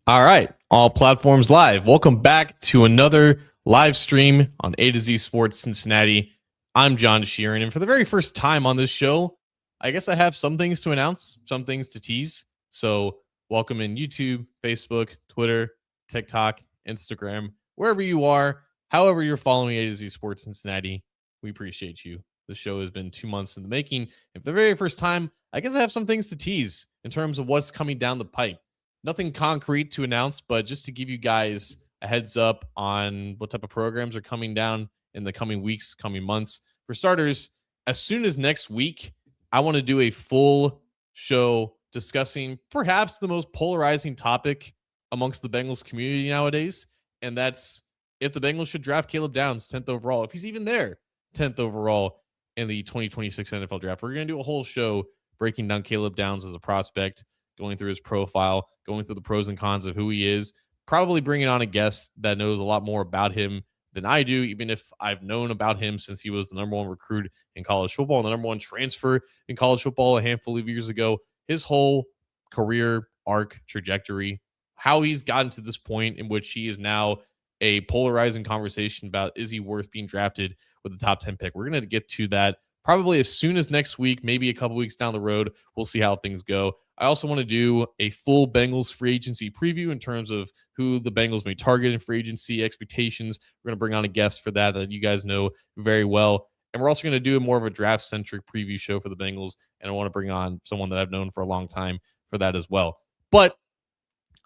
All right, all platforms live. Welcome back to another live stream on A to Z Sports Cincinnati. I'm John Sheeran, and for the very first time on this show, I guess I have some things to announce, some things to tease. So, welcome in YouTube, Facebook, Twitter, TikTok, Instagram, wherever you are, however you're following A to Z Sports Cincinnati. We appreciate you. The show has been 2 months in the making. And for the very first time, I guess I have some things to tease in terms of what's coming down the pipe. Nothing concrete to announce, but just to give you guys a heads up on what type of programs are coming down in the coming weeks, coming months. For starters, as soon as next week, I want to do a full show discussing perhaps the most polarizing topic amongst the Bengals community nowadays, and that's if the Bengals should draft Caleb Downs 10th overall, if he's even there 10th overall in the 2026 NFL draft. We're going to do a whole show breaking down Caleb Downs as a prospect, going through his profile, going through the pros and cons of who he is, probably bringing on a guest that knows a lot more about him than I do, even if I've known about him since he was the number one recruit in college football and the number one transfer in college football a handful of years ago. His whole career arc trajectory, how he's gotten to this point in which he is now a polarizing conversation about is he worth being drafted with the top 10 pick. We're going to get to that probably as soon as next week, maybe a couple weeks down the road. We'll see how things go. I also want to do a full Bengals free agency preview in terms of who the Bengals may target in free agency expectations. We're going to bring on a guest for that you guys know very well. And we're also going to do more of a draft-centric preview show for the Bengals. And I want to bring on someone that I've known for a long time for that as well. But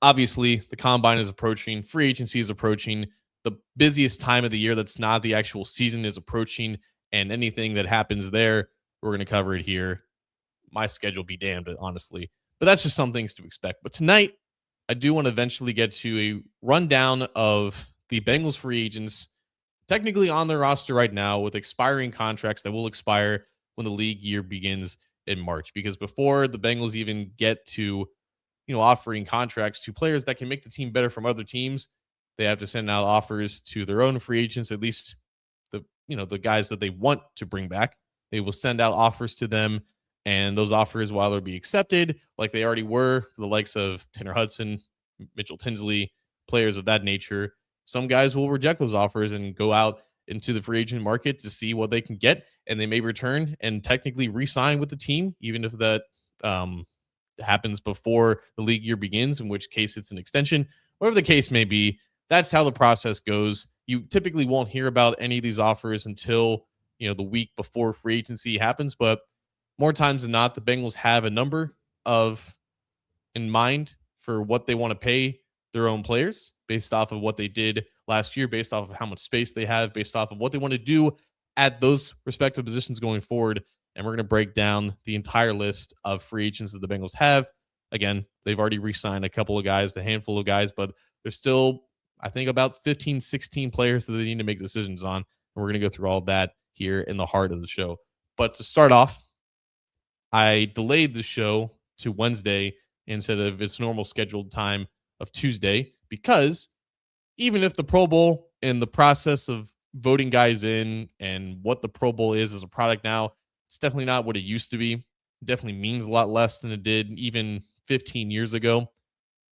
obviously, the combine is approaching. Free agency is approaching. The busiest time of the year that's not the actual season is approaching. And anything that happens there, we're going to cover it here. My schedule be damned, honestly. But that's just some things to expect. But tonight, I do want to eventually get to a rundown of the Bengals free agents technically on their roster right now with expiring contracts that will expire when the league year begins in March. Because before the Bengals even get to, offering contracts to players that can make the team better from other teams, they have to send out offers to their own free agents, at least the guys that they want to bring back. They will send out offers to them, and those offers, while they'll be accepted, like they already were for the likes of Tanner Hudson, Mitchell Tinsley, players of that nature, some guys will reject those offers and go out into the free agent market to see what they can get, and they may return and technically re-sign with the team, even if that happens before the league year begins, in which case it's an extension. Whatever the case may be, that's how the process goes. You typically won't hear about any of these offers until the week before free agency happens, but more times than not, the Bengals have a number in mind for what they want to pay their own players based off of what they did last year, based off of how much space they have, based off of what they want to do at those respective positions going forward. And we're going to break down the entire list of free agents that the Bengals have. Again, they've already re-signed a couple of guys, a handful of guys, but there's still, I think, about 15, 16 players that they need to make decisions on. And we're going to go through all that here in the heart of the show. But to start off, I delayed the show to Wednesday instead of its normal scheduled time of Tuesday, because even if the Pro Bowl and the process of voting guys in and what the Pro Bowl is as a product now, it's definitely not what it used to be. It definitely means a lot less than it did even 15 years ago.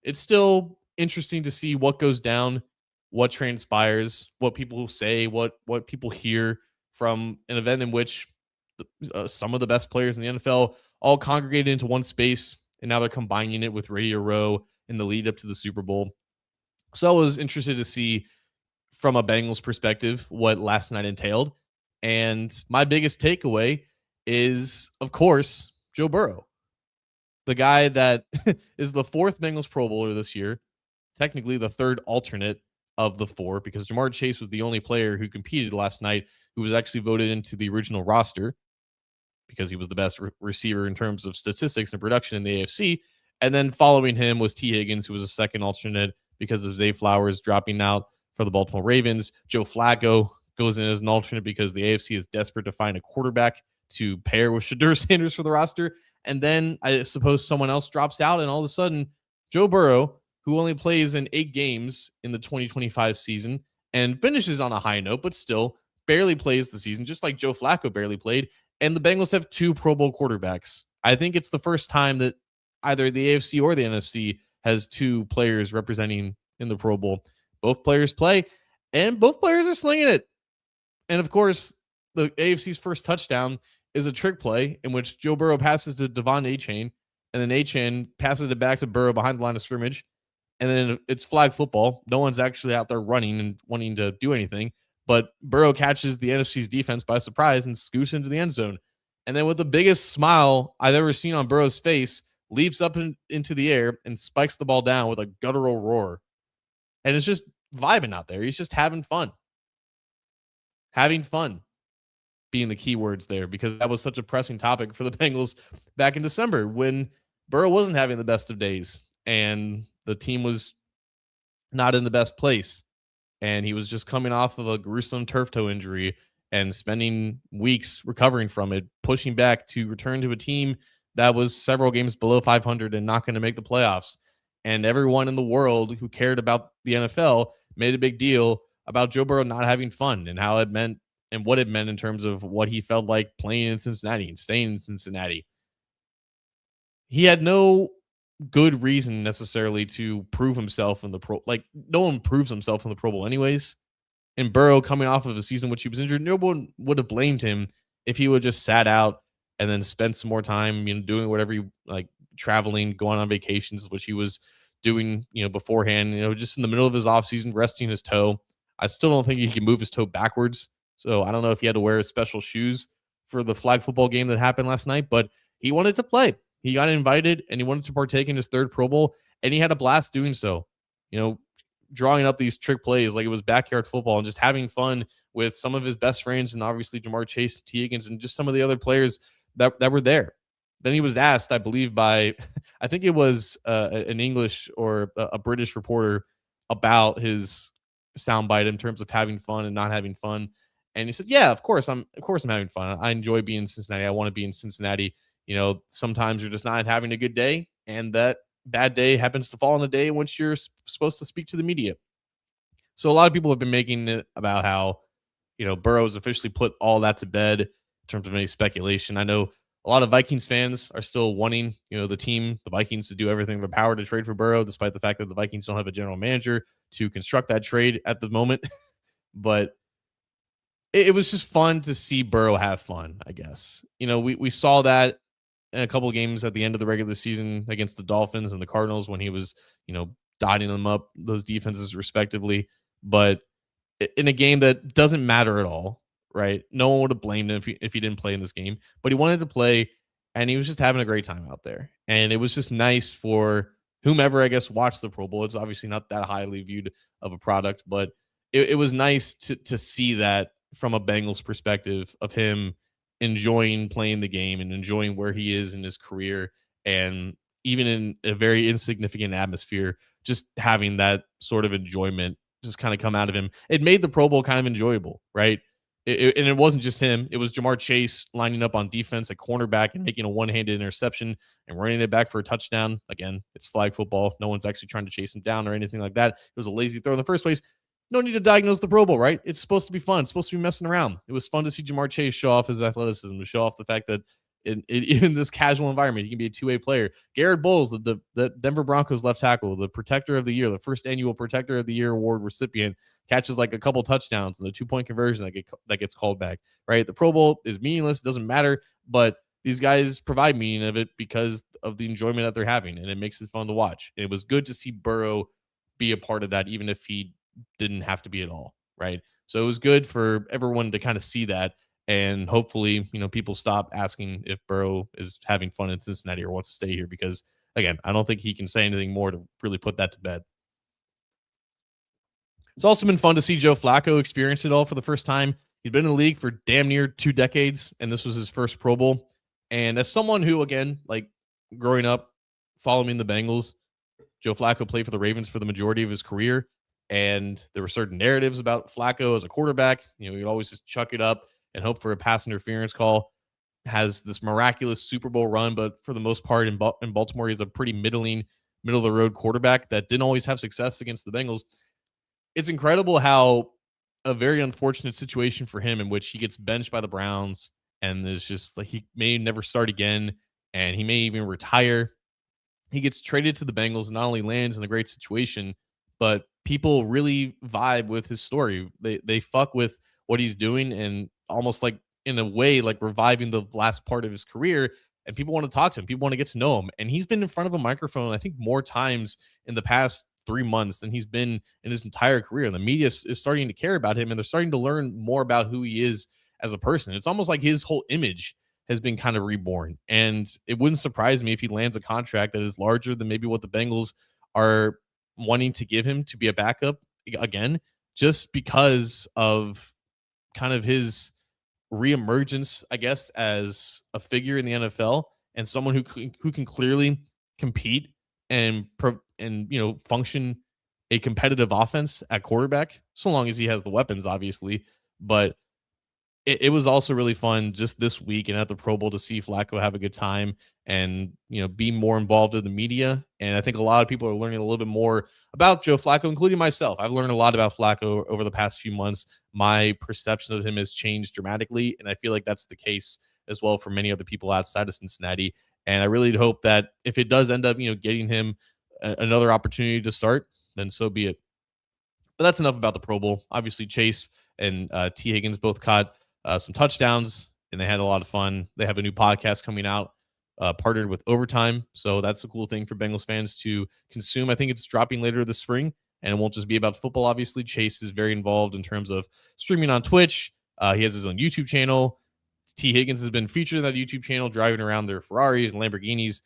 It's still interesting to see what goes down, what transpires, what people say, what people hear from an event in which some of the best players in the NFL all congregated into one space, and now they're combining it with Radio Row in the lead up to the Super Bowl. So I was interested to see from a Bengals perspective what last night entailed. And my biggest takeaway is, of course, Joe Burrow, the guy that is the fourth Bengals Pro Bowler this year, technically the third alternate of the four, because Jamar Chase was the only player who competed last night who was actually voted into the original roster because he was the best receiver in terms of statistics and production in the AFC. And then following him was T. Higgins, who was a second alternate because of Zay Flowers dropping out for the Baltimore Ravens. Joe Flacco goes in as an alternate because the AFC is desperate to find a quarterback to pair with Shadur Sanders for the roster. And then I suppose someone else drops out, and all of a sudden, Joe Burrow, who only plays in 8 games in the 2025 season and finishes on a high note, but still barely plays the season, just like Joe Flacco barely played. And the Bengals have 2 Pro Bowl quarterbacks. I think it's the first time that either the AFC or the NFC has two players representing in the Pro Bowl. Both players play, and both players are slinging it. And of course, the AFC's first touchdown is a trick play in which Joe Burrow passes to Devon Achane, and then Achane passes it back to Burrow behind the line of scrimmage. And then it's flag football. No one's actually out there running and wanting to do anything. But Burrow catches the NFC's defense by surprise and scoots into the end zone. And then with the biggest smile I've ever seen on Burrow's face, leaps up into the air and spikes the ball down with a guttural roar. And it's just vibing out there. He's just having fun. Having fun being the key words there, because that was such a pressing topic for the Bengals back in December when Burrow wasn't having the best of days and the team was not in the best place. And he was just coming off of a gruesome turf toe injury and spending weeks recovering from it, pushing back to return to a team that was several games below 500 and not going to make the playoffs. And everyone in the world who cared about the NFL made a big deal about Joe Burrow not having fun and how it meant and what it meant in terms of what he felt like playing in Cincinnati and staying in Cincinnati. He had no good reason necessarily to prove himself in the Pro. Like, no one proves himself in the Pro Bowl anyways. And Burrow coming off of a season which he was injured, no one would have blamed him if he would just sat out and then spent some more time, doing whatever he like, traveling, going on vacations, which he was doing, beforehand, just in the middle of his offseason, resting his toe. I still don't think he can move his toe backwards. So I don't know if he had to wear special shoes for the flag football game that happened last night, but he wanted to play. He got invited and he wanted to partake in his third Pro Bowl, and he had a blast doing so. Drawing up these trick plays like it was backyard football and just having fun with some of his best friends, and obviously Jamar Chase, T. Higgins, and just some of the other players that were there. Then he was asked, I believe, by I think it was an English or a British reporter about his soundbite in terms of having fun and not having fun. And he said, "Yeah, of course I'm having fun. I enjoy being in Cincinnati. I want to be in Cincinnati. Sometimes you're just not having a good day, and that bad day happens to fall on a day in which you're supposed to speak to the media." So a lot of people have been making it about how, Burrow's officially put all that to bed in terms of any speculation. I know a lot of Vikings fans are still wanting, the Vikings, to do everything in their power to trade for Burrow, despite the fact that the Vikings don't have a general manager to construct that trade at the moment. But it was just fun to see Burrow have fun, I guess. We saw that in a couple of games at the end of the regular season against the Dolphins and the Cardinals when he was, dotting them up, those defenses respectively. But in a game that doesn't matter at all, right? No one would have blamed him if he didn't play in this game, but he wanted to play, and he was just having a great time out there. And it was just nice for whomever, I guess, watched the Pro Bowl. It's obviously not that highly viewed of a product, but it was nice to see that from a Bengals perspective of him enjoying playing the game and enjoying where he is in his career. And even in a very insignificant atmosphere, just having that sort of enjoyment just kind of come out of him. It made the Pro Bowl kind of enjoyable, right? And it wasn't just him. It was Jamar Chase lining up on defense at cornerback and making a one-handed interception and running it back for a touchdown. Again, it's flag football. No one's actually trying to chase him down or anything like that. It was a lazy throw in the first place. No need to diagnose the Pro Bowl, right? It's supposed to be fun. It's supposed to be messing around. It was fun to see Jamar Chase show off his athleticism, to show off the fact that in this casual environment, he can be a two-way player. Garrett Bowles, the Denver Broncos left tackle, the protector of the year, the first annual protector of the year award recipient, catches like a couple touchdowns and the 2-point conversion that gets called back, right? The Pro Bowl is meaningless. It doesn't matter, but these guys provide meaning of it because of the enjoyment that they're having, and it makes it fun to watch. And it was good to see Burrow be a part of that, even if he didn't have to be at all, right? So it was good for everyone to kind of see that. And hopefully, people stop asking if Burrow is having fun in Cincinnati or wants to stay here, because, again, I don't think he can say anything more to really put that to bed. It's also been fun to see Joe Flacco experience it all for the first time. He's been in the league for damn near 2 decades, and this was his first Pro Bowl. And as someone who, again, like growing up, following the Bengals, Joe Flacco played for the Ravens for the majority of his career. And there were certain narratives about Flacco as a quarterback. He'd always just chuck it up and hope for a pass interference call. Has this miraculous Super Bowl run, but for the most part in Baltimore, he's a pretty middle of the road quarterback that didn't always have success against the Bengals. It's incredible how a very unfortunate situation for him in which he gets benched by the Browns, and there's just like he may never start again, and he may even retire. he gets traded to the Bengals, not only lands in a great situation, but people really vibe with his story. They fuck with what he's doing, and almost like in a way like reviving the last part of his career. And people want to talk to him. People want to get to know him. And he's been in front of a microphone, I think, more times in the past 3 months than he's been in his entire career. And the media is starting to care about him, and they're starting to learn more about who he is as a person. It's almost like his whole image has been kind of reborn. And it wouldn't surprise me if he lands a contract that is larger than maybe what the Bengals are wanting to give him to be a backup again, just because of kind of his reemergence, I guess, as a figure in the NFL and someone who can clearly compete and function a competitive offense at quarterback, so long as he has the weapons, obviously. But it was also really fun just this week and at the Pro Bowl to see Flacco have a good time and be more involved in the media. And I think a lot of people are learning a little bit more about Joe Flacco, including myself. I've learned a lot about Flacco over the past few months. My perception of him has changed dramatically, and I feel like that's the case as well for many other people outside of Cincinnati. And I really hope that if it does end up getting him another opportunity to start, then so be it. But that's enough about the Pro Bowl. Obviously, Chase and T. Higgins both caught some touchdowns, and they had a lot of fun. They have a new podcast coming out, partnered with Overtime. So that's a cool thing for Bengals fans to consume. I think it's dropping later this spring, and it won't just be about football, obviously. Chase is very involved in terms of streaming on Twitch. He has his own YouTube channel. T. Higgins has been featured in that YouTube channel, driving around their Ferraris and Lamborghinis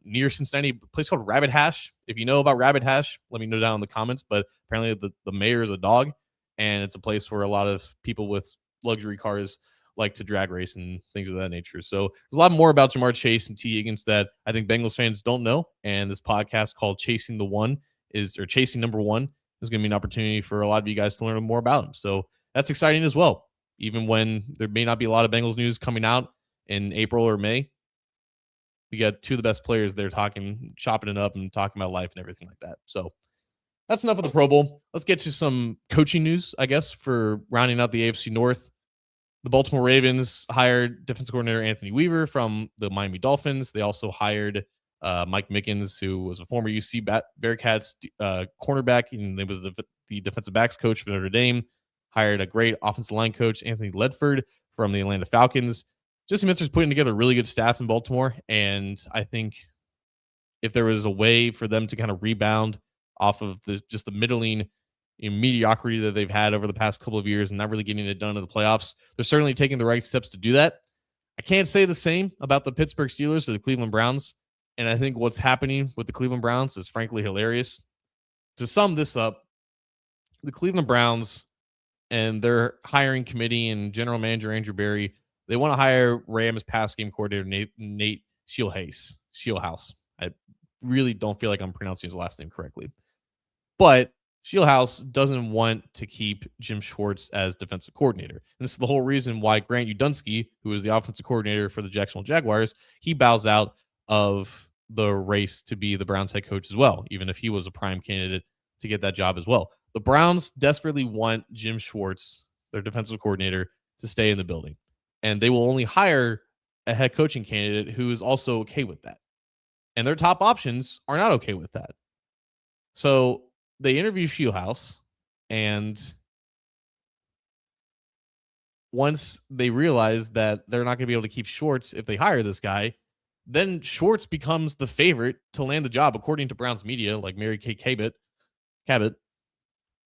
near Cincinnati, a place called Rabbit Hash. If you know about Rabbit Hash, let me know down in the comments. But apparently the mayor is a dog, and it's a place where a lot of people with luxury cars like to drag race and things of that nature. So there's a lot more about Jamar Chase and T. Higgins that I think Bengals fans don't know. And this podcast called Chasing Number One is going to be an opportunity for a lot of you guys to learn more about him. So that's exciting as well. Even when there may not be a lot of Bengals news coming out in April or May, we got two of the best players there chopping it up and talking about life and everything like that. So that's enough of the Pro Bowl. Let's get to some coaching news, I guess, for rounding out the AFC North. The Baltimore Ravens hired defensive coordinator Anthony Weaver from the Miami Dolphins. They also hired Mike Mickens, who was a former UC Bearcats cornerback, and he was the defensive backs coach for Notre Dame. Hired a great offensive line coach, Anthony Ledford, from the Atlanta Falcons. Jesse Mintzer's putting together a really good staff in Baltimore, and I think if there was a way for them to kind of rebound off of the middling mediocrity that they've had over the past couple of years and not really getting it done in the playoffs, they're certainly taking the right steps to do that. I can't say the same about the Pittsburgh Steelers or the Cleveland Browns, and I think what's happening with the Cleveland Browns is frankly hilarious. To sum this up, the Cleveland Browns and their hiring committee and general manager Andrew Berry, they want to hire Rams pass game coordinator Nate Scheelhaase. I really don't feel like I'm pronouncing his last name correctly. But Scheelhaase doesn't want to keep Jim Schwartz as defensive coordinator. And this is the whole reason why Grant Udunski, who is the offensive coordinator for the Jacksonville Jaguars, he bows out of the race to be the Browns head coach as well, even if he was a prime candidate to get that job as well. The Browns desperately want Jim Schwartz, their defensive coordinator, to stay in the building. And they will only hire a head coaching candidate who is also okay with that. And their top options are not okay with that. So they interview Scheelhaase, and once they realize that they're not going to be able to keep Schwartz if they hire this guy, then Schwartz becomes the favorite to land the job, according to Browns media, like Mary Kay Cabot.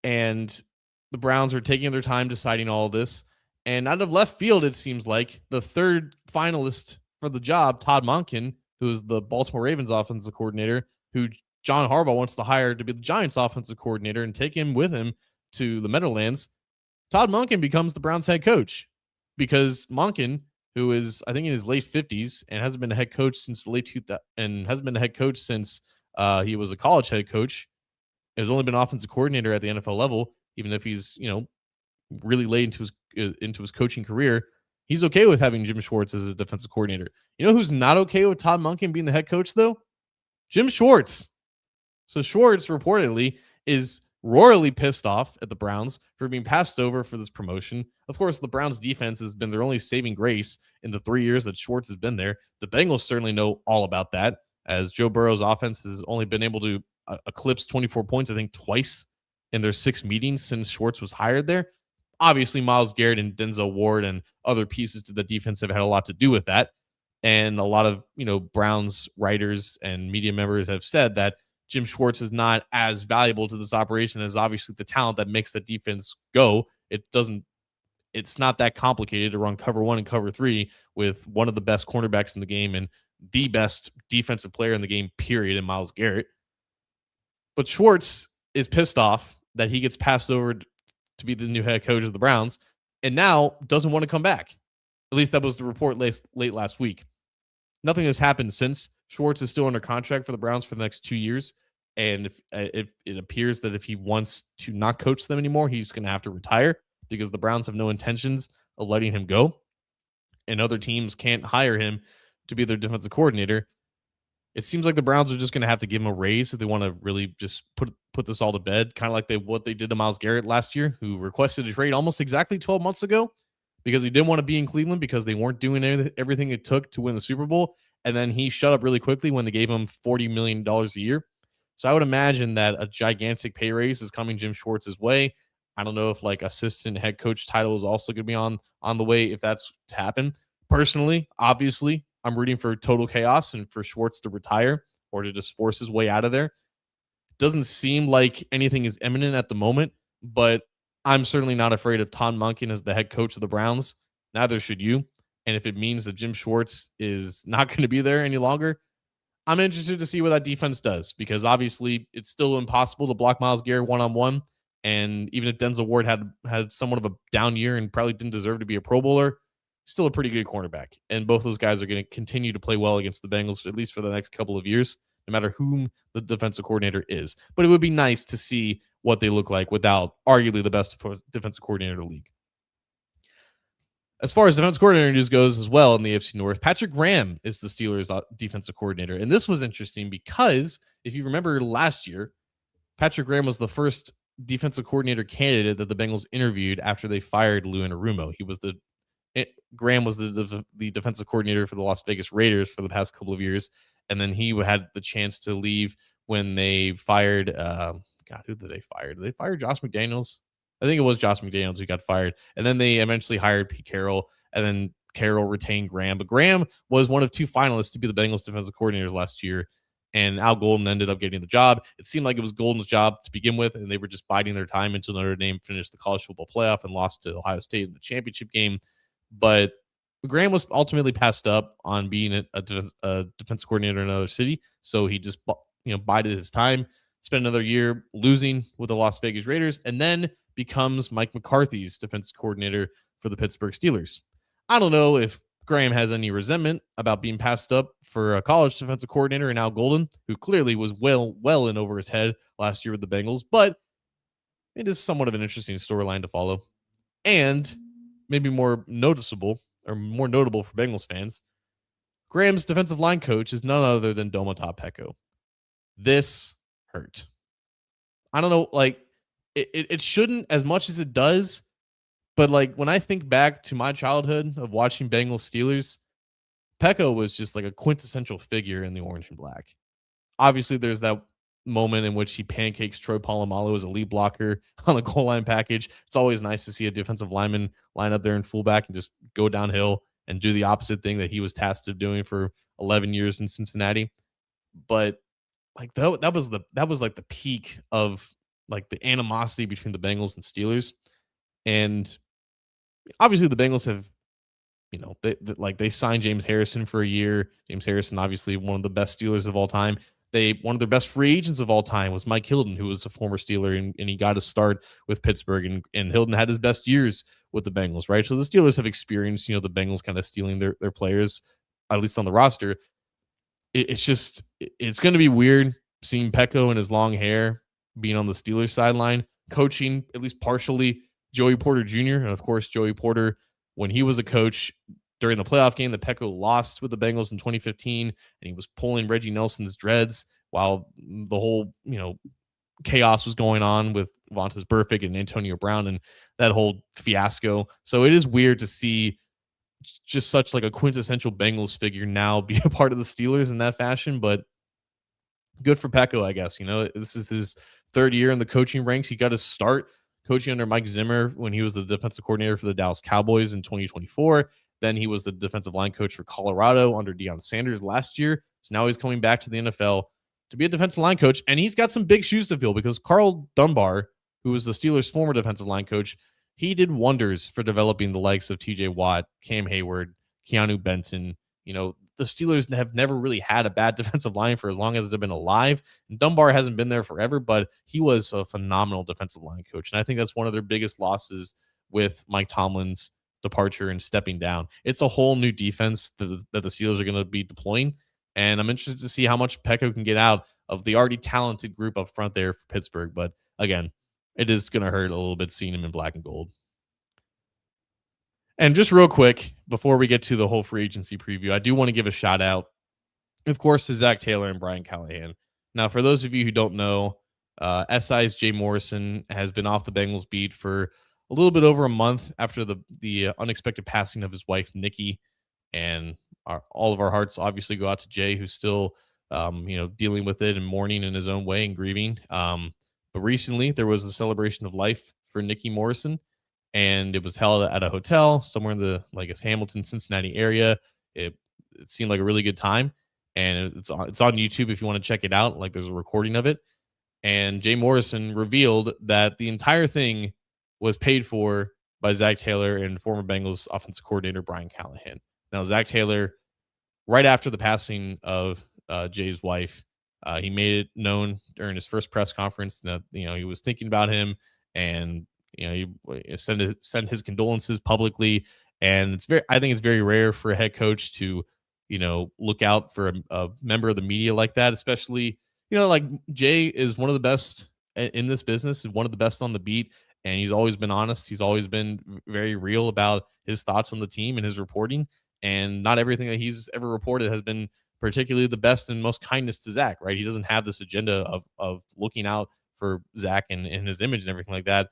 And the Browns are taking their time deciding all of this. And out of left field, it seems like the third finalist for the job, Todd Monken, who is the Baltimore Ravens offensive coordinator, who John Harbaugh wants to hire to be the Giants offensive coordinator and take him with him to the Meadowlands. Todd Monken becomes the Browns head coach because Monken, who is, I think, in his late 50s and hasn't been a head coach since the late 2000s and hasn't been a head coach since he was a college head coach, has only been offensive coordinator at the NFL level, even if he's, really late into his coaching career. He's okay with having Jim Schwartz as his defensive coordinator. You know who's not okay with Todd Monken being the head coach, though? Jim Schwartz. So Schwartz reportedly is royally pissed off at the Browns for being passed over for this promotion. Of course, the Browns defense has been their only saving grace in the 3 years that Schwartz has been there. The Bengals certainly know all about that. as Joe Burrow's offense has only been able to eclipse 24 points, I think, twice in their 6 meetings since Schwartz was hired there. Obviously, Myles Garrett and Denzel Ward and other pieces to the defense have had a lot to do with that. And a lot of, Browns writers and media members have said that Jim Schwartz is not as valuable to this operation as obviously the talent that makes the defense go. It's not that complicated to run cover 1 and cover 3 with one of the best cornerbacks in the game and the best defensive player in the game, period, in Myles Garrett. But Schwartz is pissed off that he gets passed over to be the new head coach of the Browns and now doesn't want to come back. At least that was the report late last week. Nothing has happened since. Schwartz is still under contract for the Browns for the next 2 years. And if it appears that if he wants to not coach them anymore, he's going to have to retire because the Browns have no intentions of letting him go. And other teams can't hire him to be their defensive coordinator. It seems like the Browns are just going to have to give him a raise if they want to really just put this all to bed, kind of like what they did to Myles Garrett last year, who requested a trade almost exactly 12 months ago because he didn't want to be in Cleveland because they weren't doing everything it took to win the Super Bowl. And then he shut up really quickly when they gave him $40 million a year. So I would imagine that a gigantic pay raise is coming Jim Schwartz's way. I don't know if assistant head coach title is also going to be on the way if that's to happen. Personally, obviously, I'm rooting for total chaos and for Schwartz to retire or to just force his way out of there. Doesn't seem like anything is imminent at the moment, but I'm certainly not afraid of Todd Monken as the head coach of the Browns. Neither should you. And if it means that Jim Schwartz is not going to be there any longer, I'm interested to see what that defense does because obviously it's still impossible to block Myles Garrett one-on-one. And even if Denzel Ward had somewhat of a down year and probably didn't deserve to be a Pro Bowler, still a pretty good cornerback. And both those guys are going to continue to play well against the Bengals, at least for the next couple of years, no matter whom the defensive coordinator is. But it would be nice to see what they look like without arguably the best defensive coordinator in the league. As far as defensive coordinator news goes as well in the AFC North, Patrick Graham is the Steelers' defensive coordinator. And this was interesting because if you remember last year, Patrick Graham was the first defensive coordinator candidate that the Bengals interviewed after they fired Lou Anarumo. Graham was the defensive coordinator for the Las Vegas Raiders for the past couple of years. And then he had the chance to leave when they fired, who did they fire? Did they fire Josh McDaniels? I think it was Josh McDaniels who got fired. And then they eventually hired Pete Carroll, and then Carroll retained Graham. But Graham was one of 2 finalists to be the Bengals defensive coordinators last year. And Al Golden ended up getting the job. It seemed like it was Golden's job to begin with, and they were just biding their time until Notre Dame finished the college football playoff and lost to Ohio State in the championship game. But Graham was ultimately passed up on being a defensive coordinator in another city. So he just bided his time, spent another year losing with the Las Vegas Raiders, and then becomes Mike McCarthy's defensive coordinator for the Pittsburgh Steelers. I don't know if Graham has any resentment about being passed up for a college defensive coordinator in Al Golden, who clearly was well in over his head last year with the Bengals, but it is somewhat of an interesting storyline to follow. And maybe more noticeable or more notable for Bengals fans, Graham's defensive line coach is none other than Domata Peko. This hurt. I don't know, it shouldn't as much as it does, but when I think back to my childhood of watching Bengals Steelers, Peko was just a quintessential figure in the orange and black. Obviously, there's that moment in which he pancakes Troy Polamalu as a lead blocker on the goal line package. It's always nice to see a defensive lineman line up there in fullback and just go downhill and do the opposite thing that he was tasked of doing for 11 years in Cincinnati. But that was the peak of the animosity between the Bengals and Steelers. And obviously the Bengals have, they signed James Harrison for a year. James Harrison, obviously one of the best Steelers of all time. One of their best free agents of all time was Mike Hilton, who was a former Steeler, and he got a start with Pittsburgh, and Hilton had his best years with the Bengals, right? So the Steelers have experienced, the Bengals kind of stealing their players, at least on the roster. It's going to be weird seeing Peko and his long hair being on the Steelers sideline, coaching at least partially Joey Porter Jr. And of course, Joey Porter, when he was a coach during the playoff game that Peko lost with the Bengals in 2015, and he was pulling Reggie Nelson's dreads while the whole, chaos was going on with Vontaze Burfict and Antonio Brown and that whole fiasco. So it is weird to see just such a quintessential Bengals figure now be a part of the Steelers in that fashion, but good for Pecco, I guess. This is his third year in the coaching ranks. He got to start coaching under Mike Zimmer when he was the defensive coordinator for the Dallas Cowboys in 2024. Then he was the defensive line coach for Colorado under Deion Sanders last year. So now he's coming back to the NFL to be a defensive line coach. And he's got some big shoes to fill because Carl Dunbar, who was the Steelers' former defensive line coach, he did wonders for developing the likes of TJ Watt, Cam Hayward, Keanu Benton. The Steelers have never really had a bad defensive line for as long as they've been alive. And Dunbar hasn't been there forever, but he was a phenomenal defensive line coach. And I think that's one of their biggest losses with Mike Tomlin's departure and stepping down. It's a whole new defense that the Steelers are going to be deploying. And I'm interested to see how much Pecco can get out of the already talented group up front there for Pittsburgh. But again, it is going to hurt a little bit seeing him in black and gold. And just real quick, before we get to the whole free agency preview, I do want to give a shout out, of course, to Zach Taylor and Brian Callahan. Now, for those of you who don't know, SI's Jay Morrison has been off the Bengals beat for a little bit over a month after the unexpected passing of his wife, Nikki. And all of our hearts obviously go out to Jay, who's still, dealing with it and mourning in his own way and grieving. But recently, there was a celebration of life for Nikki Morrison, and it was held at a hotel somewhere in the, Hamilton, Cincinnati area. It seemed like a really good time, and it's on YouTube if you want to check it out. There's a recording of it. And Jay Morrison revealed that the entire thing was paid for by Zach Taylor and former Bengals offensive coordinator Brian Callahan. Now, Zach Taylor, right after the passing of Jay's wife, he made it known during his first press conference that he was thinking about him, and he sent his condolences publicly. And I think it's very rare for a head coach to look out for a member of the media like that, especially Jay is one of the best in this business, one of the best on the beat, and he's always been honest. He's always been very real about his thoughts on the team and his reporting. And not everything that he's ever reported has been particularly the best and most kindness to Zach, right? He doesn't have this agenda of looking out for Zach and his image and everything like that.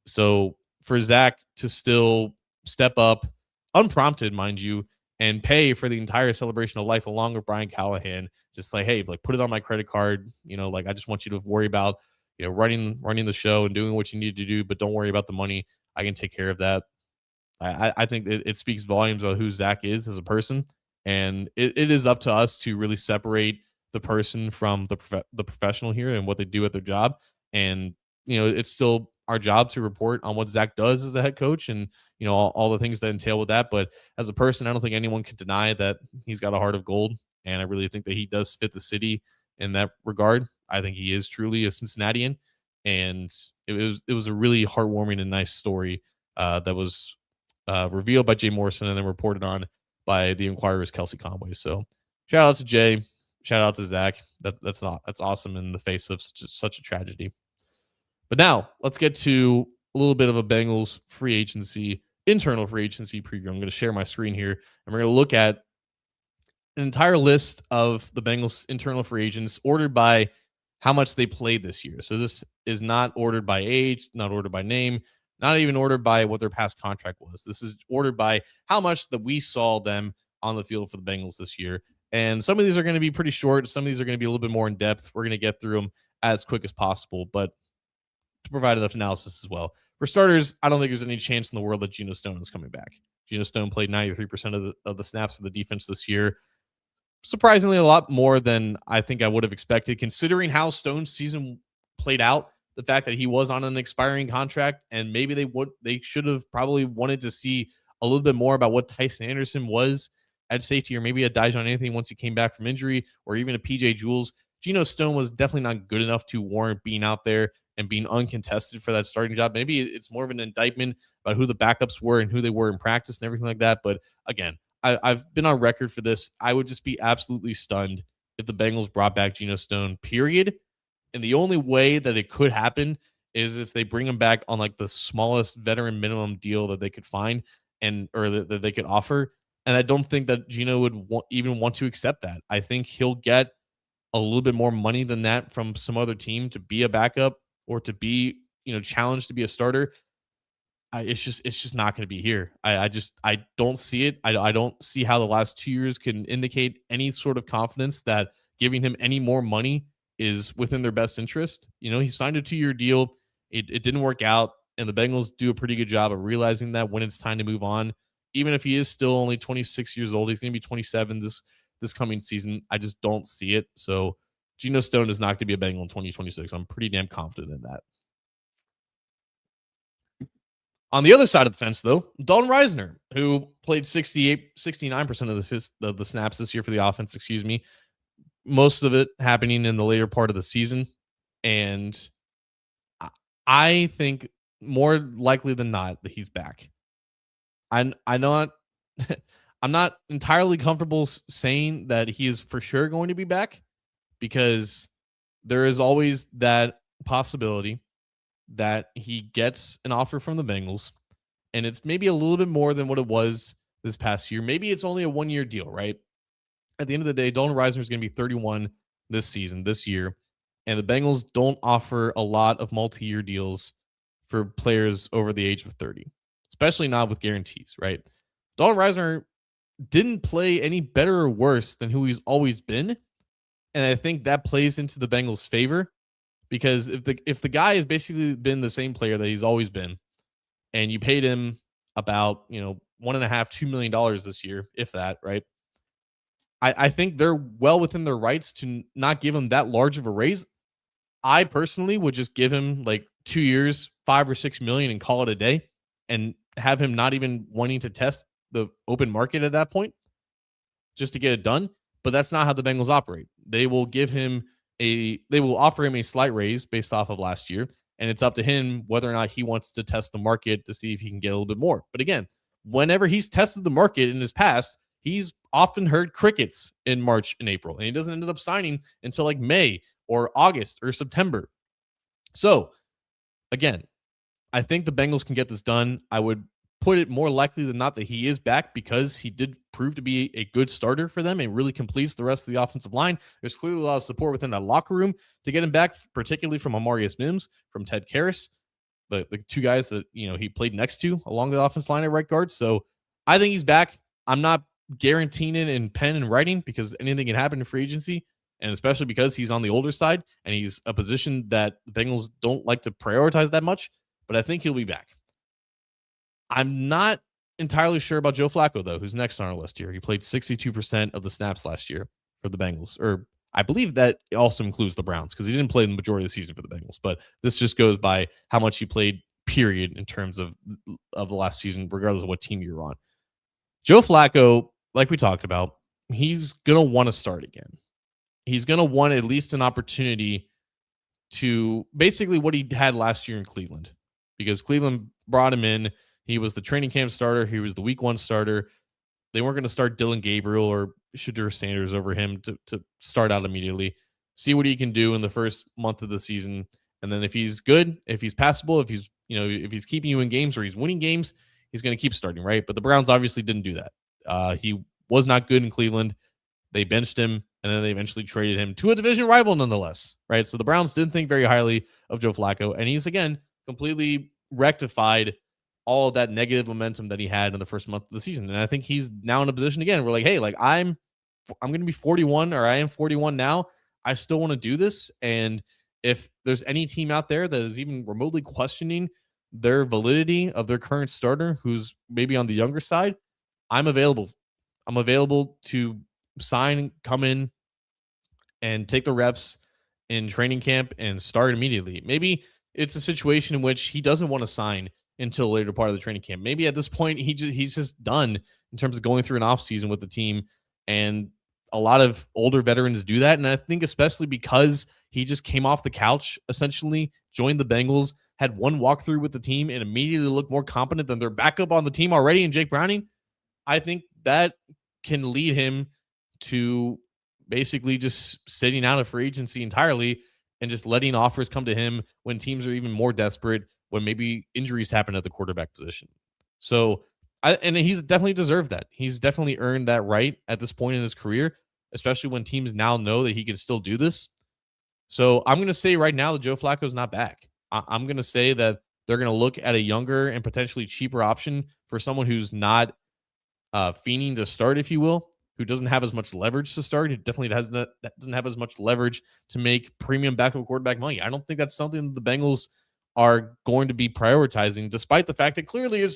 So for Zach to still step up, unprompted, mind you, and pay for the entire celebration of life along with Brian Callahan, just hey, put it on my credit card. I just want you to worry about, running the show and doing what you need to do, but don't worry about the money. I can take care of that. I think it speaks volumes about who Zach is as a person. And it is up to us to really separate the person from the professional here and what they do at their job. And, it's still our job to report on what Zach does as the head coach and, all the things that entail with that. But as a person, I don't think anyone can deny that he's got a heart of gold. And I really think that he does fit the city in that regard. I think he is truly a Cincinnatian. And it was a really heartwarming and nice story that was revealed by Jay Morrison and then reported on by the Inquirer's Kelsey Conway. So shout out to Jay, shout out to Zach. That's awesome in the face of such a tragedy. But now let's get to a little bit of a Bengals internal free agency preview. I'm going to share my screen here, and we're going to look at an entire list of the Bengals internal free agents ordered by how much they played this year. So this is not ordered by age, not ordered by name, not even ordered by what their past contract was. This is ordered by how much that we saw them on the field for the Bengals this year. And some of these are going to be pretty short. Some of these are going to be a little bit more in depth. We're going to get through them as quick as possible, but to provide enough analysis as well. For starters, I don't think there's any chance in the world that Geno Stone is coming back. Geno Stone played 93% of the snaps of the defense this year. Surprisingly, a lot more than I think I would have expected, considering how Stone's season played out. The fact that he was on an expiring contract, and maybe they should have probably wanted to see a little bit more about what Tyson Anderson was at safety, or maybe a Dijon anything once he came back from injury, or even a PJ Jules. Geno Stone was definitely not good enough to warrant being out there and being uncontested for that starting job. Maybe it's more of an indictment about who the backups were and who they were in practice and everything like that. But again, I've been on record for this. I would just be absolutely stunned if the Bengals brought back Geno Stone, period. And the only way that it could happen is if they bring him back on the smallest veteran minimum deal that they could find or that they could offer. And I don't think that Geno would even want to accept that. I think he'll get a little bit more money than that from some other team to be a backup or to be, challenged to be a starter. It's just not going to be here. I don't see it. I don't see how the last 2 years can indicate any sort of confidence that giving him any more money is within their best interest. He signed a 2-year deal. It didn't work out, and the Bengals do a pretty good job of realizing that when it's time to move on. Even if he is still only 26 years old, he's going to be 27 this coming season. I just don't see it. So Geno Stone is not going to be a Bengal in 2026. I'm pretty damn confident in that. On the other side of the fence, though, Dalton Risner, who played 69% of the snaps this year for the offense, most of it happening in the later part of the season. And I think more likely than not that he's back. I'm not entirely comfortable saying that he is for sure going to be back, because there is always that possibility that he gets an offer from the Bengals, and it's maybe a little bit more than what it was this past year. Maybe it's only a 1-year deal, right? At the end of the day, Dalton Risner is going to be 31 this year, and the Bengals don't offer a lot of multi-year deals for players over the age of 30, especially not with guarantees, right? Dalton Risner didn't play any better or worse than who he's always been, and I think that plays into the Bengals' favor, because if the guy has basically been the same player that he's always been, and you paid him about $1.5-2 million this year, if that, right? I think they're well within their rights to not give him that large of a raise. I personally would just give him like 2 years, $5 or $6 million, and call it a day, and have him not even wanting to test the open market at that point, just to get it done. But that's not how the Bengals operate. They will offer him a slight raise based off of last year, and it's up to him whether or not he wants to test the market to see if he can get a little bit more. But again, whenever he's tested the market in his past, he's often heard crickets in March and April, and he doesn't end up signing until like May or August or September. So again, I think the Bengals can get this done. I would put it more likely than not that he is back, because he did prove to be a good starter for them and really completes the rest of the offensive line. There's clearly a lot of support within that locker room to get him back, particularly from Amarius Mims, from Ted Karras, the two guys that he played next to along the offensive line at right guard. So I think he's back. I'm not guaranteeing it in pen and writing, because anything can happen in free agency, and especially because he's on the older side and he's a position that the Bengals don't like to prioritize that much. But I think he'll be back. I'm not entirely sure about Joe Flacco, though, who's next on our list here. He played 62% of the snaps last year for the Bengals, or I believe that also includes the Browns, because he didn't play the majority of the season for the Bengals. But this just goes by how much he played, period, in terms of the last season, regardless of what team you're on. Joe Flacco, like we talked about, he's going to want to start again. He's going to want at least an opportunity to basically what he had last year in Cleveland, because Cleveland brought him in. He was the training camp starter. He was the week 1 starter. They weren't going to start Dylan Gabriel or Shedeur Sanders over him to start out immediately. See what he can do in the first month of the season. And then if he's good, if he's passable, if he's keeping you in games or he's winning games, he's going to keep starting, right? But the Browns obviously didn't do that. He was not good in Cleveland. They benched him, and then they eventually traded him to a division rival nonetheless, right? So the Browns didn't think very highly of Joe Flacco, and he's, again, completely rectified all of that negative momentum that he had in the first month of the season. And I think he's now in a position again where, like, hey, like I'm going to be 41, or I am 41 now. I still want to do this. And if there's any team out there that is even remotely questioning their validity of their current starter, who's maybe on the younger side, I'm available. I'm available to sign, come in, and take the reps in training camp and start immediately. Maybe it's a situation in which he doesn't want to sign until the later part of the training camp. Maybe at this point he's just done in terms of going through an offseason with the team. And a lot of older veterans do that. And I think especially because he just came off the couch, essentially joined the Bengals, had one walkthrough with the team, and immediately looked more competent than their backup on the team already in Jake Browning. I think that can lead him to basically just sitting out of free agency entirely and just letting offers come to him when teams are even more desperate, when maybe injuries happen at the quarterback position. So, and he's definitely deserved that. He's definitely earned that right at this point in his career, especially when teams now know that he can still do this. So I'm going to say right now that Joe Flacco is not back. I'm going to say that they're going to look at a younger and potentially cheaper option for someone who's not fiending to start, if you will, who doesn't have as much leverage to start. It definitely doesn't have as much leverage to make premium backup quarterback money. I don't think that's something that the Bengals are going to be prioritizing, despite the fact that clearly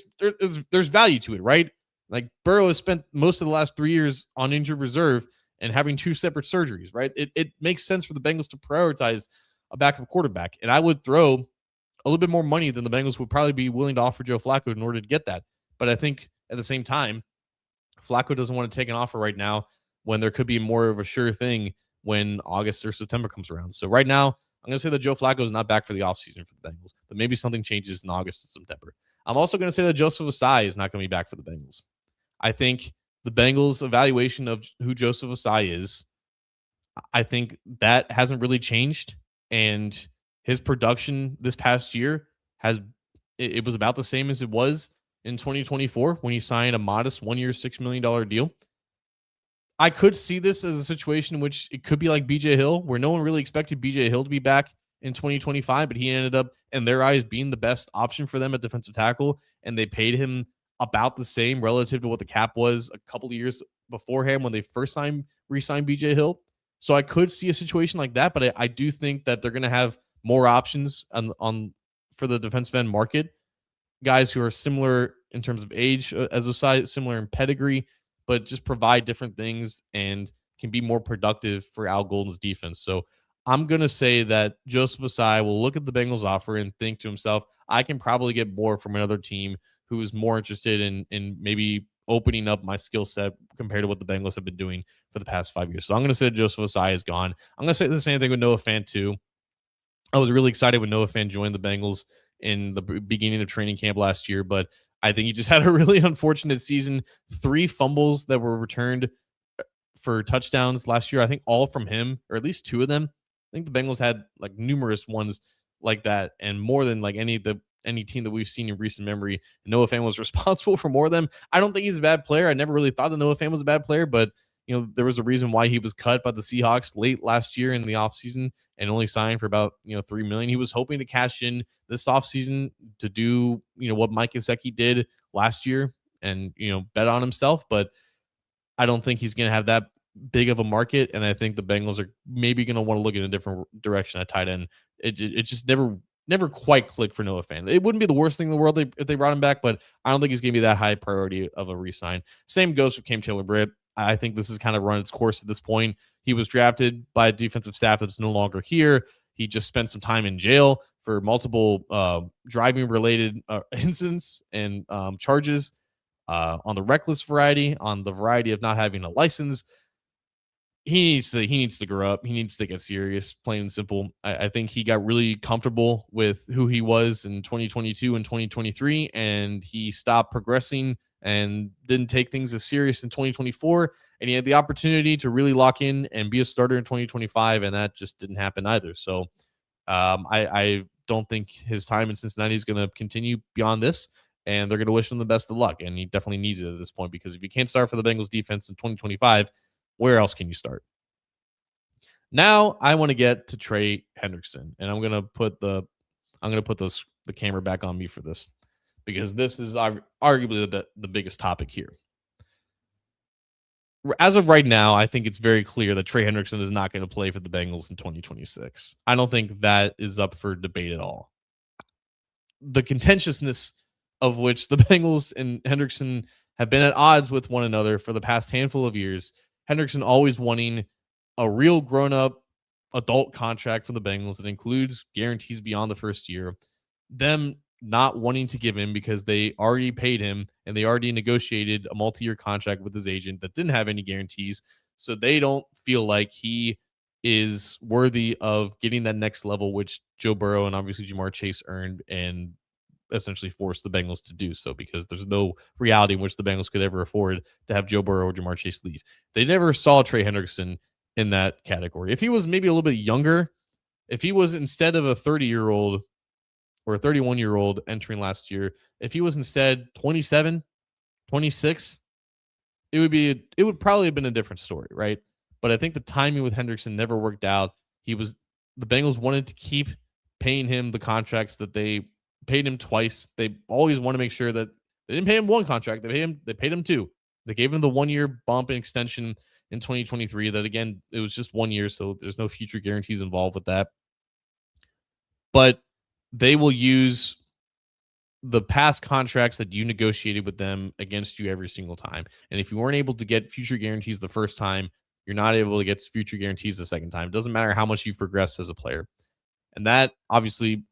there's value to it, right? Like Burrow has spent most of the last 3 years on injured reserve and having 2 separate surgeries, right? It makes sense for the Bengals to prioritize a backup quarterback. And I would throw a little bit more money than the Bengals would probably be willing to offer Joe Flacco in order to get that. But I think at the same time, Flacco doesn't want to take an offer right now when there could be more of a sure thing when August or September comes around. So right now, I'm going to say that Joe Flacco is not back for the offseason for the Bengals, but maybe something changes in August and September. I'm also going to say that Joseph Ossai is not going to be back for the Bengals. I think the Bengals' evaluation of who Joseph Ossai is, I think that hasn't really changed. And his production this past year it was about the same as it was in 2024 when he signed a modest 1-year, $6 million deal. I could see this as a situation in which it could be like BJ Hill, where no one really expected BJ Hill to be back in 2025, but he ended up, in their eyes, being the best option for them at defensive tackle, and they paid him about the same relative to what the cap was a couple of years beforehand when they first re-signed BJ Hill. So I could see a situation like that, but I do think that they're going to have more options on for the defensive end market. Guys who are similar in terms of age as Ossai, similar in pedigree, but just provide different things and can be more productive for Al Golden's defense. So I'm going to say that Joseph Ossai will look at the Bengals offer and think to himself, I can probably get more from another team who is more interested in maybe opening up my skill set compared to what the Bengals have been doing for the past 5 years. So I'm going to say Joseph Ossai is gone. I'm going to say the same thing with Noah Fant too. I was really excited when Noah Fant joined the Bengals in the beginning of training camp last year, but I think he just had a really unfortunate season. 3 fumbles that were returned for touchdowns last year. I think all from him, or at least 2 of them. I think the Bengals had like numerous ones like that, and more than like any team that we've seen in recent memory. Noah Fant was responsible for more of them. I don't think he's a bad player. I never really thought that Noah Fant was a bad player, but there was a reason why he was cut by the Seahawks late last year in the offseason and only signed for about $3 million. He was hoping to cash in this offseason to do what Mike Gesicki did last year and bet on himself, but I don't think he's going to have that big of a market, and I think the Bengals are maybe going to want to look in a different direction at tight end. It just never quite clicked for Noah Fant. It wouldn't be the worst thing in the world if they brought him back, but I don't think he's going to be that high priority of a re-sign. Same goes for Cam Taylor-Britt. I think this has kind of run its course at this point. He was drafted by a defensive staff that's no longer here. He just spent some time in jail for multiple driving-related incidents and charges on the reckless variety, on the variety of not having a license. He needs to grow up. He needs to get serious, plain and simple. I think he got really comfortable with who he was in 2022 and 2023, and he stopped progressing and didn't take things as serious in 2024. And he had the opportunity to really lock in and be a starter in 2025, and that just didn't happen either. So I don't think his time in Cincinnati is going to continue beyond this, and they're going to wish him the best of luck. And he definitely needs it at this point, because if you can't start for the Bengals defense in 2025, where else can you start? Now I want to get to Trey Hendrickson, and I'm gonna put the camera back on me for this, because this is arguably the biggest topic here. As of right now, I think it's very clear that Trey Hendrickson is not going to play for the Bengals in 2026. I don't think that is up for debate at all. The contentiousness of which the Bengals and Hendrickson have been at odds with one another for the past handful of years. Hendrickson always wanting a real grown-up adult contract from the Bengals that includes guarantees beyond the first year. Them not wanting to give him because they already paid him and they already negotiated a multi-year contract with his agent that didn't have any guarantees. So they don't feel like he is worthy of getting that next level, which Joe Burrow and obviously Jamar Chase earned and essentially forced the Bengals to do so, because there's no reality in which the Bengals could ever afford to have Joe Burrow or Jamar Chase leave. They never saw Trey Hendrickson in that category. If he was maybe a little bit younger, if he was instead of a 30-year-old or a 31-year-old entering last year, if he was instead 27, 26, it would probably have been a different story, right? But I think the timing with Hendrickson never worked out. The Bengals wanted to keep paying him the contracts that they paid him twice. They always want to make sure that they didn't pay him one contract. They paid him 2. They gave him the 1-year bump and extension in 2023. That again, it was just 1 year, so there's no future guarantees involved with that. But they will use the past contracts that you negotiated with them against you every single time. And if you weren't able to get future guarantees the first time, you're not able to get future guarantees the second time. It doesn't matter how much you've progressed as a player. And that obviously,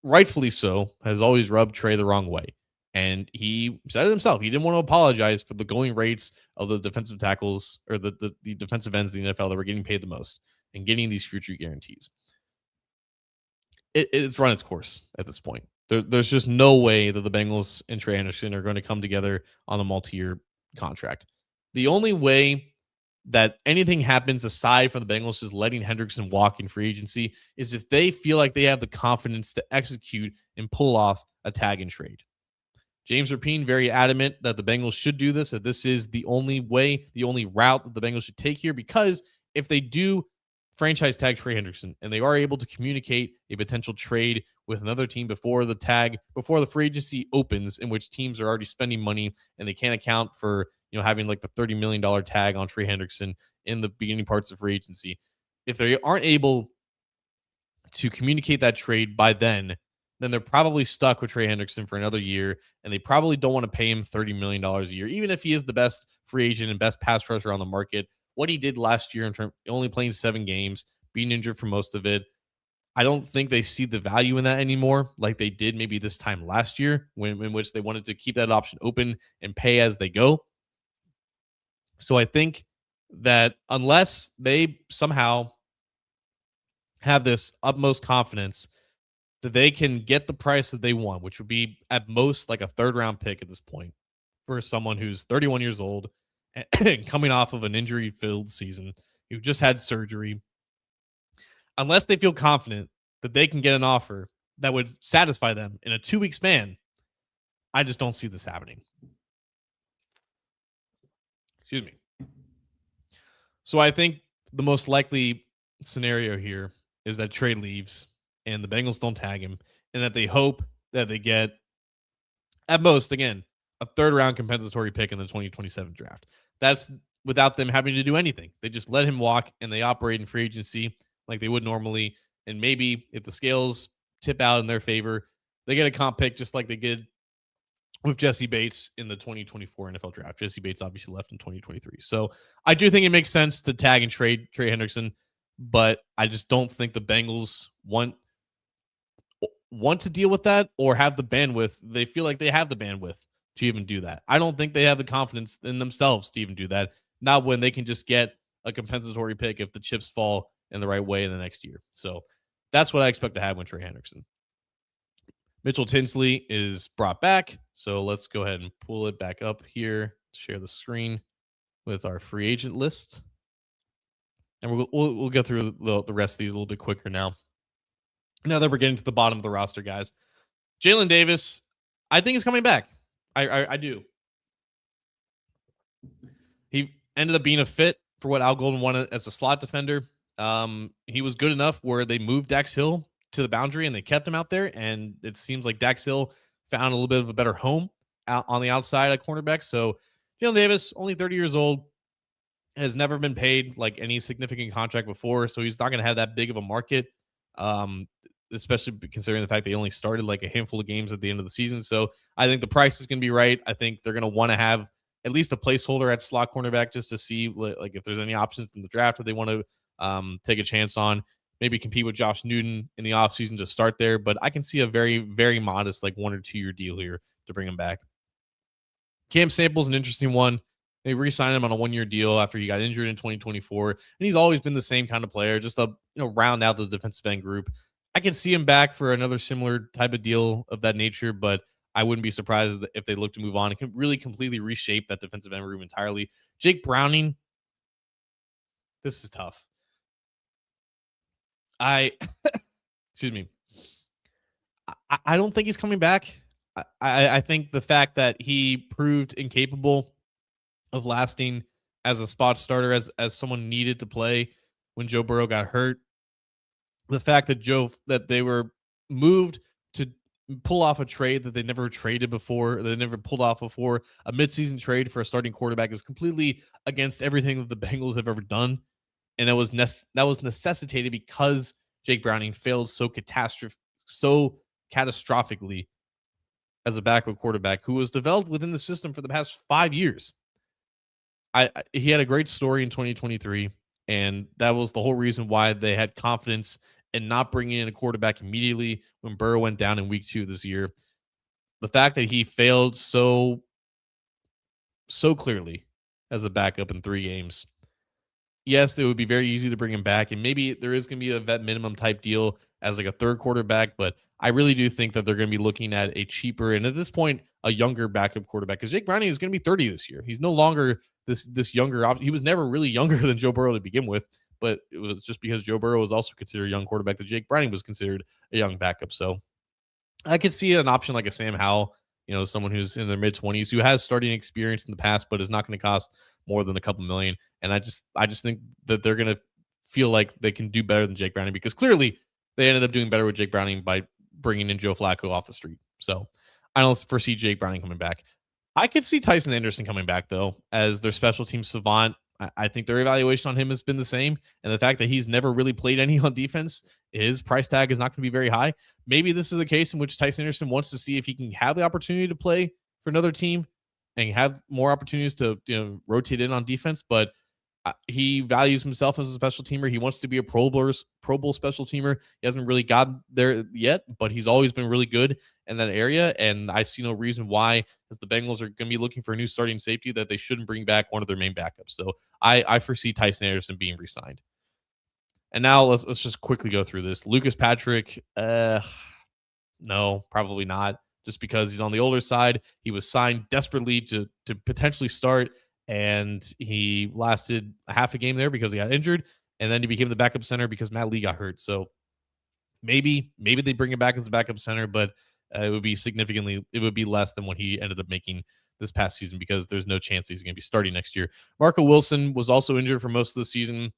rightfully so, has always rubbed Trey the wrong way. And he said it himself. He didn't want to apologize for the going rates of the defensive tackles or the defensive ends in the NFL that were getting paid the most and getting these future guarantees. It's run its course at this point. There's just no way that the Bengals and Trey Anderson are going to come together on a multi-year contract. The only way that anything happens aside from the Bengals just letting Hendrickson walk in free agency is if they feel like they have the confidence to execute and pull off a tag and trade. James Rapine very adamant that the Bengals should do this, that this is the only way, the only route that the Bengals should take here, because if they do franchise tag Trey Hendrickson and they are able to communicate a potential trade with another team before the free agency opens, in which teams are already spending money and they can't account for having like the $30 million tag on Trey Hendrickson in the beginning parts of free agency. If they aren't able to communicate that trade by then they're probably stuck with Trey Hendrickson for another year, and they probably don't want to pay him $30 million a year, even if he is the best free agent and best pass rusher on the market. What he did last year in terms only playing 7 games, being injured for most of it, I don't think they see the value in that anymore, like they did maybe this time last year, in which they wanted to keep that option open and pay as they go. So I think that unless they somehow have this utmost confidence that they can get the price that they want, which would be at most like a 3rd-round pick at this point for someone who's 31 years old and coming off of an injury-filled season, who just had surgery. Unless they feel confident that they can get an offer that would satisfy them in a 2-week span, I just don't see this happening. Excuse me. So I think the most likely scenario here is that Trey leaves and the Bengals don't tag him, and that they hope that they get, at most, again, a 3rd-round compensatory pick in the 2027 draft. That's without them having to do anything. They just let him walk, and they operate in free agency like they would normally. And maybe if the scales tip out in their favor, they get a comp pick just like they did with Jesse Bates in the 2024 NFL draft. Jesse Bates obviously left in 2023. So I do think it makes sense to tag and trade Trey Hendrickson, but I just don't think the Bengals want to deal with that or have the bandwidth. They feel like they have the bandwidth to even do that. I don't think they have the confidence in themselves to even do that. Not when they can just get a compensatory pick if the chips fall in the right way in the next year. So that's what I expect to have with Trey Hendrickson. Mitchell Tinsley is brought back. So let's go ahead and pull it back up here, share the screen with our free agent list. And we'll go through the rest of these a little bit quicker now. Now that we're getting to the bottom of the roster, guys. Jalen Davis, I think, is coming back. I do. He ended up being a fit for what Al Golden wanted as a slot defender. He was good enough where they moved Dax Hill to the boundary and they kept him out there. And it seems like Dax Hill found a little bit of a better home out on the outside at cornerback. So Jalen Davis, only 30 years old, has never been paid like any significant contract before. So he's not going to have that big of a market. Especially considering the fact they only started like a handful of games at the end of the season. So I think the price is going to be right. I think they're going to want to have at least a placeholder at slot cornerback just to see like if there's any options in the draft that they want to take a chance on. Maybe compete with Josh Newton in the offseason to start there. But I can see a very, very modest like 1 or 2 year deal here to bring him back. Cam Sample's an interesting one. They re-signed him on a 1 year deal after he got injured in 2024. And he's always been the same kind of player, just to round out the defensive end group. I can see him back for another similar type of deal of that nature, but I wouldn't be surprised if they look to move on. It can really completely reshape that defensive end room entirely. Jake Browning, this is tough. Excuse me. I don't think he's coming back. I think the fact that he proved incapable of lasting as a spot starter, as someone needed to play when Joe Burrow got hurt, the fact that they were moved to pull off a trade that they never traded before, they never pulled off before. A midseason trade for a starting quarterback is completely against everything that the Bengals have ever done, and that was necessitated because Jake Browning failed so catastrophically as a backup quarterback who was developed within the system for the past 5 years. He had a great story in 2023, and that was the whole reason why they had confidence in not bringing in a quarterback immediately when Burrow went down in week 2 this year. The fact that he failed so clearly as a backup in 3 games. Yes, it would be very easy to bring him back, and maybe there is going to be a vet minimum type deal as like a third quarterback, but I really do think that they're going to be looking at a cheaper and at this point a younger backup quarterback because Jake Browning is going to be 30 this year. He's no longer this younger option. He was never really younger than Joe Burrow to begin with, but it was just because Joe Burrow was also considered a young quarterback that Jake Browning was considered a young backup. So I could see an option like a Sam Howell, someone who's in their mid 20s who has starting experience in the past, but is not going to cost more than a couple million. And I just think that they're going to feel like they can do better than Jake Browning because clearly they ended up doing better with Jake Browning by bringing in Joe Flacco off the street. So I don't foresee Jake Browning coming back. I could see Tyson Anderson coming back though as their special team savant. I think their evaluation on him has been the same, and the fact that he's never really played any on defense, his price tag is not going to be very high. Maybe this is the case in which Tyson Anderson wants to see if he can have the opportunity to play for another team and have more opportunities to rotate in on defense. But he values himself as a special teamer. He wants to be a Pro Bowl special teamer. He hasn't really gotten there yet, but he's always been really good in that area. And I see no reason why, as the Bengals are going to be looking for a new starting safety, that they shouldn't bring back one of their main backups. So I foresee Tyson Anderson being re-signed. And now let's just quickly go through this. Lucas Patrick, no, probably not. Just because he's on the older side. He was signed desperately to potentially start, and he lasted a half a game there because he got injured, and then he became the backup center because Matt Lee got hurt. So maybe they bring him back as the backup center, but it would be less than what he ended up making this past season because there's no chance he's going to be starting next year. Marco Wilson was also injured for most of the season.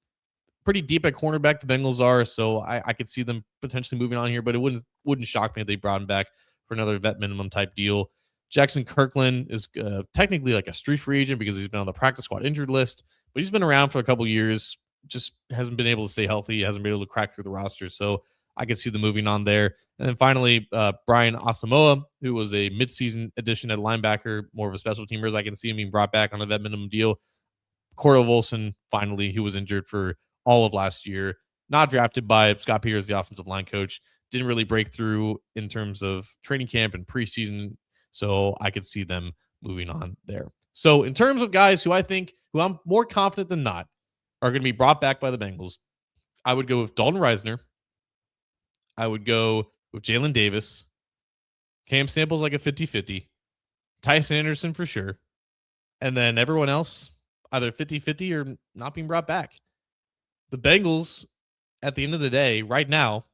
Pretty deep at cornerback, the Bengals are, so I could see them potentially moving on here, but it wouldn't shock me if they brought him back for another vet minimum type deal. Jackson Kirkland is technically like a street free agent because he's been on the practice squad injured list, but he's been around for a couple years, just hasn't been able to stay healthy, hasn't been able to crack through the roster, so I could see them moving on there. And then finally, Brian Asamoah, who was a midseason addition at linebacker, more of a special teamer, I can see him being brought back on a vet minimum deal. Cordell Volson, finally, who was injured for all of last year, not drafted by Scott Peters, the offensive line coach, didn't really break through in terms of training camp and preseason, so I could see them moving on there. So in terms of guys who I'm more confident than not are going to be brought back by the Bengals, I would go with Dalton Reisner. I would go with Jalen Davis. Cam Sample's like a 50-50. Tyson Anderson for sure. And then everyone else, either 50-50 or not being brought back. The Bengals, at the end of the day, right now,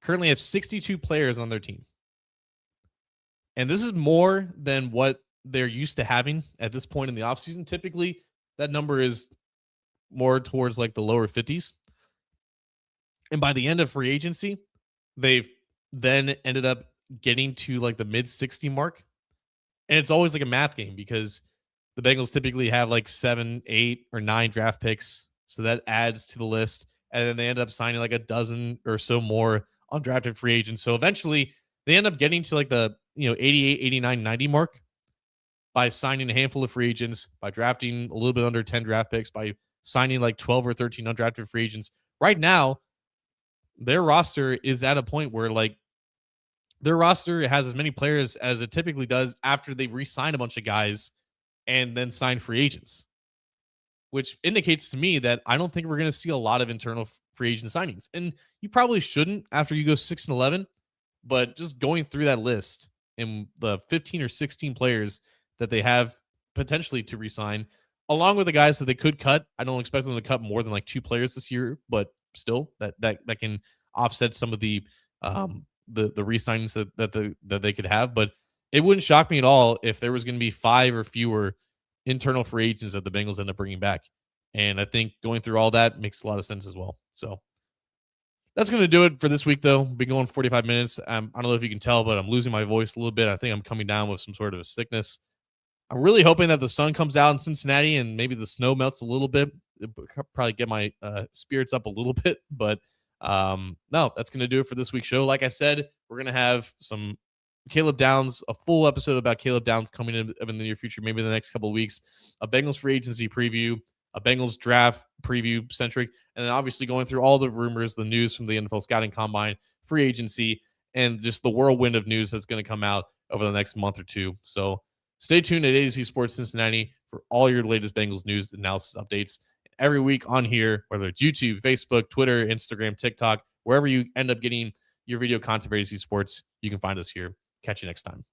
currently have 62 players on their team. And this is more than what they're used to having at this point in the offseason. Typically, that number is more towards like the lower 50s. And by the end of free agency, they've then ended up getting to like the mid 60 mark. And it's always like a math game because the Bengals typically have like 7, 8, or 9 draft picks. So that adds to the list. And then they end up signing like a dozen or so more undrafted free agents. So eventually they end up getting to like the 88, 89, 90 mark by signing a handful of free agents, by drafting a little bit under 10 draft picks, by signing like 12 or 13 undrafted free agents. Right now, their roster is at a point where like their roster has as many players as it typically does after they re-sign a bunch of guys and then sign free agents, which indicates to me that I don't think we're going to see a lot of internal free agent signings. And you probably shouldn't after you go 6-11, but just going through that list and the 15 or 16 players that they have potentially to re-sign, along with the guys that they could cut, I don't expect them to cut more than like 2 players this year, but still that can offset some of the re-signings that they could have. But it wouldn't shock me at all if there was going to be 5 or fewer internal free agents that the Bengals end up bringing back. And I think going through all that makes a lot of sense as well. So That's going to do it for this week, though. Been going 45 minutes. I don't know if you can tell, but I'm losing my voice a little bit. I think I'm coming down with some sort of a sickness. I'm really hoping that the sun comes out in Cincinnati and maybe the snow melts a little bit. It probably get my spirits up a little bit. But no, that's going to do it for this week's show. Like I said, we're going to have some Caleb Downs, a full episode about Caleb Downs coming in the near future, maybe in the next couple of weeks, a Bengals free agency preview, a Bengals draft preview centric, and then obviously going through all the rumors, the news from the NFL scouting combine, free agency, and just the whirlwind of news that's going to come out over the next month or two. So stay tuned at A to Z Sports Cincinnati for all your latest Bengals news, analysis, updates every week on here, whether it's YouTube, Facebook, Twitter, Instagram, TikTok, wherever you end up getting your video content for A to Z Sports, you can find us here. Catch you next time.